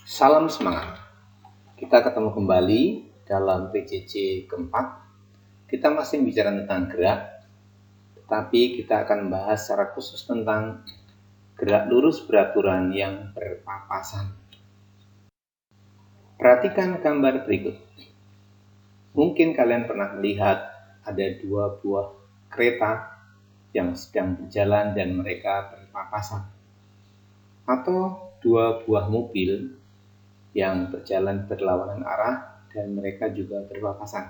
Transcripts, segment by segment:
Salam semangat. Kita ketemu kembali dalam PJJ keempat. Kita masih bicara tentang gerak, tetapi kita akan membahas secara khusus tentang gerak lurus beraturan yang berpapasan. Perhatikan gambar berikut. Mungkin kalian pernah melihat ada dua buah kereta yang sedang berjalan dan mereka berpapasan. Atau dua buah mobil yang berjalan berlawanan arah dan mereka juga berpapasan.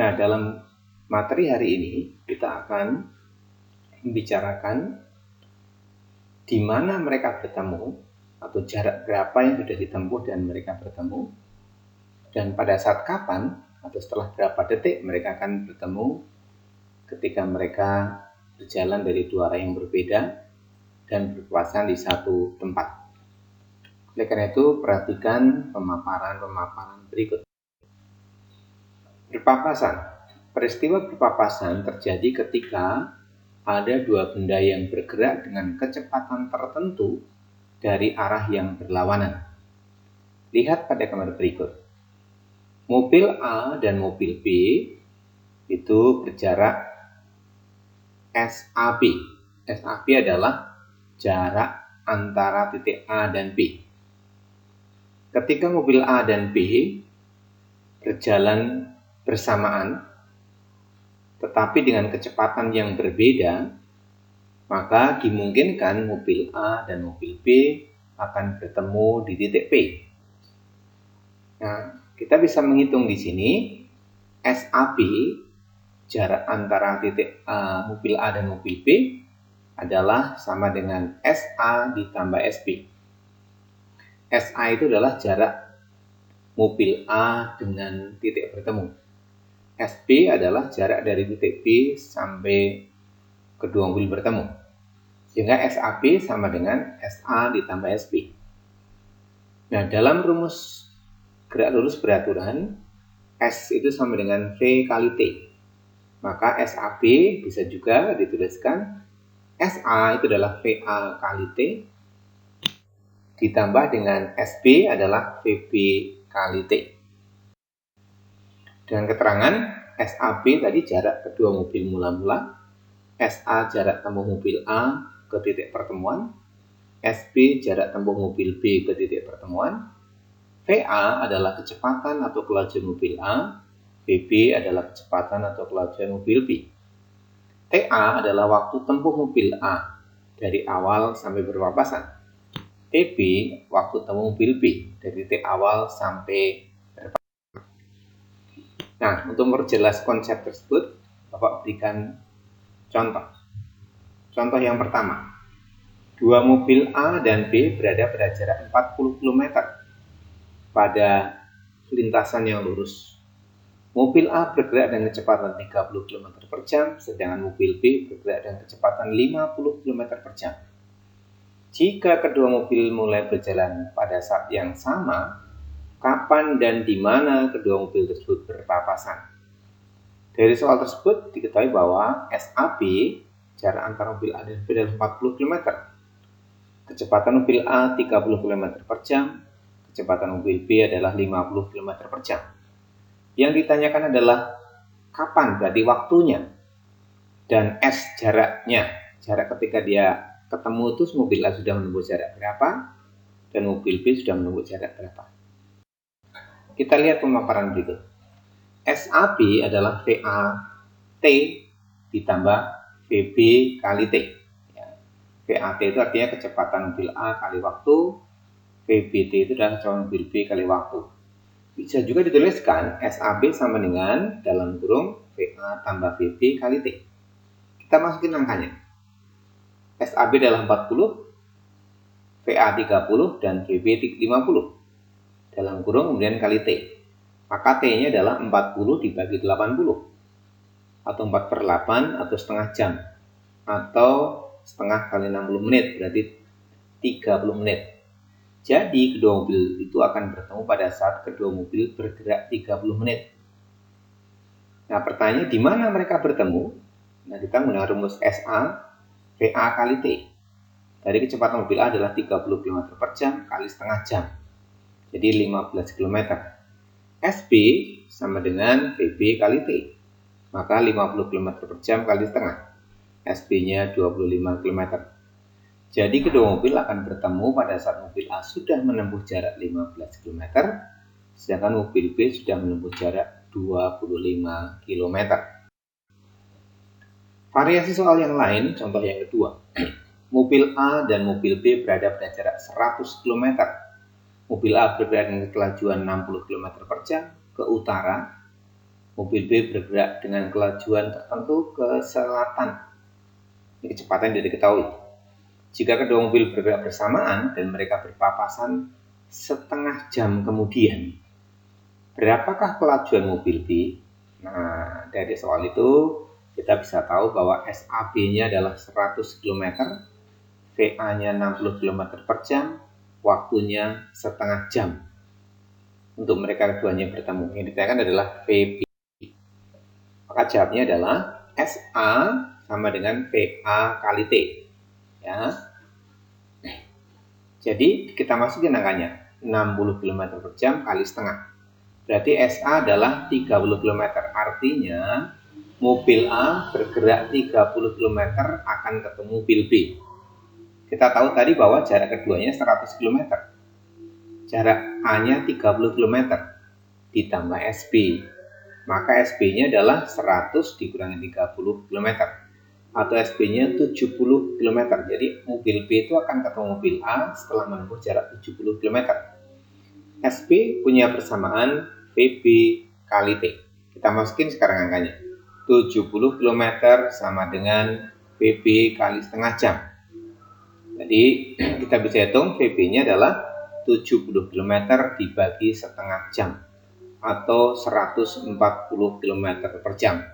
Nah, dalam materi hari ini kita akan membicarakan di mana mereka bertemu atau jarak berapa yang sudah ditempuh dan mereka bertemu, dan pada saat kapan atau setelah berapa detik mereka akan bertemu ketika mereka berjalan dari dua arah yang berbeda dan berpapasan di satu tempat. Oleh karena itu, perhatikan pemaparan berikut. Berpapasan. Peristiwa berpapasan terjadi ketika ada dua benda yang bergerak dengan kecepatan tertentu dari arah yang berlawanan. Lihat pada gambar berikut. Mobil A dan mobil B itu berjarak SAB. SAB adalah jarak antara titik A dan B. Ketika mobil A dan B berjalan bersamaan, tetapi dengan kecepatan yang berbeda, maka dimungkinkan mobil A dan mobil B akan bertemu di titik P. Nah, kita bisa menghitung di sini SAB, jarak antara titik mobil A dan mobil B, adalah sama dengan SA ditambah SB. SA itu adalah jarak mobil A dengan titik bertemu. SB adalah jarak dari titik B sampai kedua mobil bertemu. Sehingga SAB sama dengan SA ditambah SB. Nah, dalam rumus gerak lurus beraturan, S itu sama dengan V kali T. Maka SAB bisa juga dituliskan SA itu adalah VA kali T ditambah dengan SB adalah VB kali T. Dengan keterangan SAB tadi jarak kedua mobil mula-mula, SA jarak tempuh mobil A ke titik pertemuan, SB jarak tempuh mobil B ke titik pertemuan, VA adalah kecepatan atau kelajuan mobil A, VB adalah kecepatan atau kelajuan mobil B. TA adalah waktu tempuh mobil A dari awal sampai berpapasan. TB, waktu tempuh mobil B dari titik awal sampai berpapasan. Nah, untuk memperjelas konsep tersebut, Bapak berikan contoh. Contoh yang pertama, dua mobil A dan B berada pada jarak 40 km pada lintasan yang lurus. Mobil A bergerak dengan kecepatan 30 km per jam, sedangkan mobil B bergerak dengan kecepatan 50 km per jam. Jika kedua mobil mulai berjalan pada saat yang sama, kapan dan di mana kedua mobil tersebut berpapasan? Dari soal tersebut diketahui bahwa SAB, jarak antara mobil A dan B adalah 40 km. Kecepatan mobil A 30 km per jam, kecepatan mobil B adalah 50 km per jam. Yang ditanyakan adalah kapan, berarti waktunya, dan S jaraknya. Jarak ketika dia ketemu itu mobil A sudah menempuh jarak berapa dan mobil B sudah menempuh jarak berapa. Kita lihat pemaparan berikut. SAB adalah VAT ditambah VB kali T. VAT itu artinya kecepatan mobil A kali waktu, VBT itu adalah kecepatan mobil B kali waktu. Bisa juga dituliskan SAB sama dengan dalam kurung VA tambah VB kali T. Kita masukin angkanya. SAB adalah 40, VA 30, dan VB 50. Dalam kurung kemudian kali T. Maka T-nya adalah 40 dibagi 80. Atau 4/8 atau setengah jam. Atau setengah kali 60 menit, berarti 30 menit. Jadi kedua mobil itu akan bertemu pada saat kedua mobil bergerak 30 menit. Nah, pertanyaannya di mana mereka bertemu? Nah, kita menggunakan rumus SA VA kali T. Dari kecepatan mobil A adalah 30 km per jam kali setengah jam. Jadi 15 km. SB sama dengan VB kali T. Maka 50 km per jam kali setengah. SB-nya 25 km. Jadi kedua mobil akan bertemu pada saat mobil A sudah menempuh jarak 15 km, sedangkan mobil B sudah menempuh jarak 25 km. Variasi soal yang lain, contoh yang kedua. Mobil A dan mobil B berada pada jarak 100 km. Mobil A bergerak dengan kelajuan 60 km per jam ke utara. Mobil B bergerak dengan kelajuan tertentu ke selatan. Ini kecepatan yang diketahui. Jika kedua mobil bergerak bersamaan dan mereka berpapasan setengah jam kemudian, berapakah kelajuan mobil B? Nah, dari soal itu kita bisa tahu bahwa SAB-nya adalah 100 km, VA-nya 60 km per jam, waktunya setengah jam. Untuk mereka keduanya bertemu, yang ditanyakan adalah VB. Maka jawabnya adalah SA sama dengan VA kali T. Ya. Jadi kita masukin angkanya 60 km per jam kali setengah. Berarti SA adalah 30 km. Artinya mobil A bergerak 30 km akan ketemu mobil B. Kita tahu tadi bahwa jarak keduanya 100 km. Jarak A-nya 30 km ditambah SB. Maka SB-nya adalah 100 dikurangi 30 km. Atau SB-nya 70 km. Jadi mobil B itu akan ketemu mobil A setelah menempuh jarak 70 km. SB punya persamaan VB kali T. Kita masukin sekarang angkanya. 70 km sama dengan VB kali setengah jam. Jadi kita bisa hitung VB-nya adalah 70 km dibagi setengah jam atau 140 km per jam.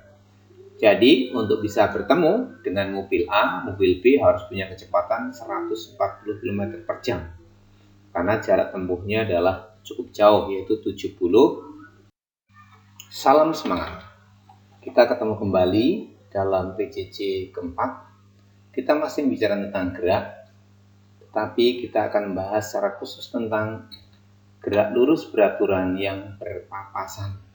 Jadi untuk bisa bertemu dengan mobil A, mobil B harus punya kecepatan 140 km per jam. Karena jarak tempuhnya adalah cukup jauh, yaitu 70. Salam semangat. Kita ketemu kembali dalam PJJ keempat. Kita masih bicara tentang gerak, tetapi kita akan bahas secara khusus tentang gerak lurus beraturan yang berpapasan.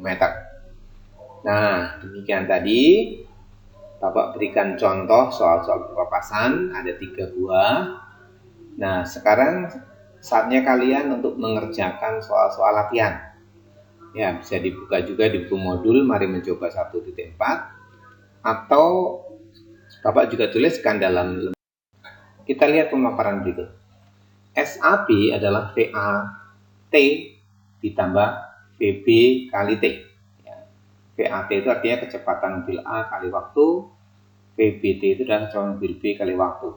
Meter. Nah, demikian tadi Bapak berikan contoh soal-soal berpapasan, ada 3 buah. Nah, sekarang saatnya kalian untuk mengerjakan soal-soal latihan. Ya, bisa dibuka juga di buku modul Mari Mencoba 1.4 atau Bapak juga tuliskan dalam. Kita lihat pemaparan berikut. SAB adalah VAT ditambah VB kali T. VAT itu artinya kecepatan mobil A kali waktu, VBT itu adalah kecepatan mobil B kali waktu.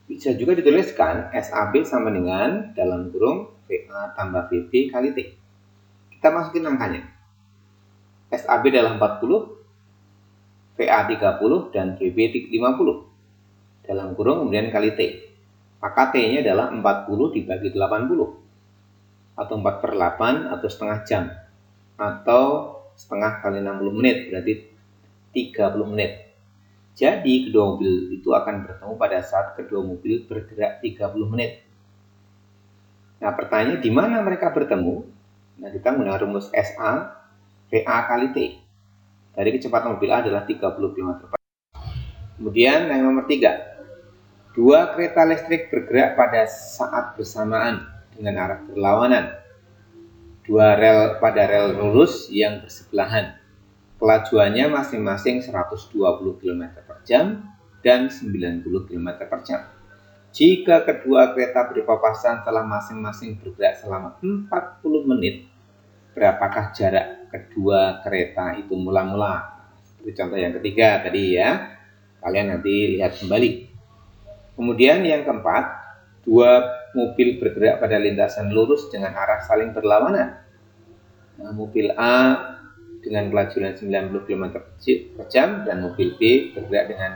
Bisa juga dituliskan SAB sama dengan dalam kurung VA tambah VB kali T. Kita masukin angkanya. SAB adalah 40, VA 30, dan VB 50. Dalam kurung kemudian kali T. Maka T-nya adalah 40 dibagi 80. Atau 4/8 atau setengah jam. Atau setengah kali 60 menit, berarti 30 menit. Jadi kedua mobil itu akan bertemu pada saat kedua mobil bergerak 30 menit. Nah, pertanyaannya di mana mereka bertemu? Nah, kita menggunakan rumus SA VA kali T. Dari kecepatan mobil A adalah 30 km per jam. Kemudian yang nomor 3. Dua kereta listrik bergerak pada saat bersamaan dengan arah berlawanan. Dua rel pada rel lurus yang bersebelahan. Kelajuannya masing-masing 120 km per jam dan 90 km per jam. Jika kedua kereta berpapasan telah masing-masing bergerak selama 40 menit, berapakah jarak kedua kereta itu mula-mula? Seperti contoh yang ketiga tadi ya. Kalian nanti lihat kembali. Kemudian yang keempat, dua mobil bergerak pada lintasan lurus dengan arah saling berlawanan. Nah, mobil A dengan kelajuan 90 km per jam dan mobil B bergerak dengan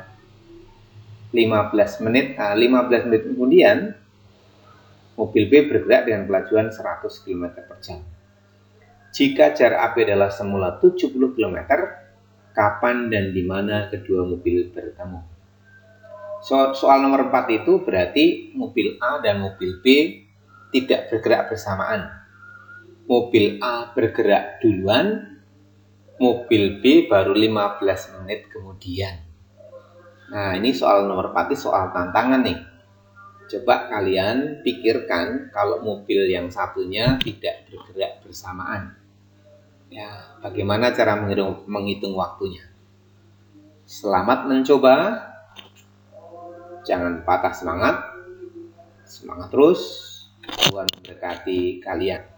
15 menit kemudian mobil B bergerak dengan kelajuan 100 km per jam. Jika jarak AB adalah semula 70 km, kapan dan di mana kedua mobil bertemu? Soal nomor 4 itu berarti mobil A dan mobil B tidak bergerak bersamaan. Mobil A bergerak duluan, mobil B baru 15 menit kemudian. Nah, ini soal nomor 4 ini soal tantangan nih. Coba kalian pikirkan kalau mobil yang satunya tidak bergerak bersamaan. Ya, bagaimana cara menghitung waktunya? Selamat mencoba. Jangan patah semangat. Semangat terus. Tuhan memberkati kalian.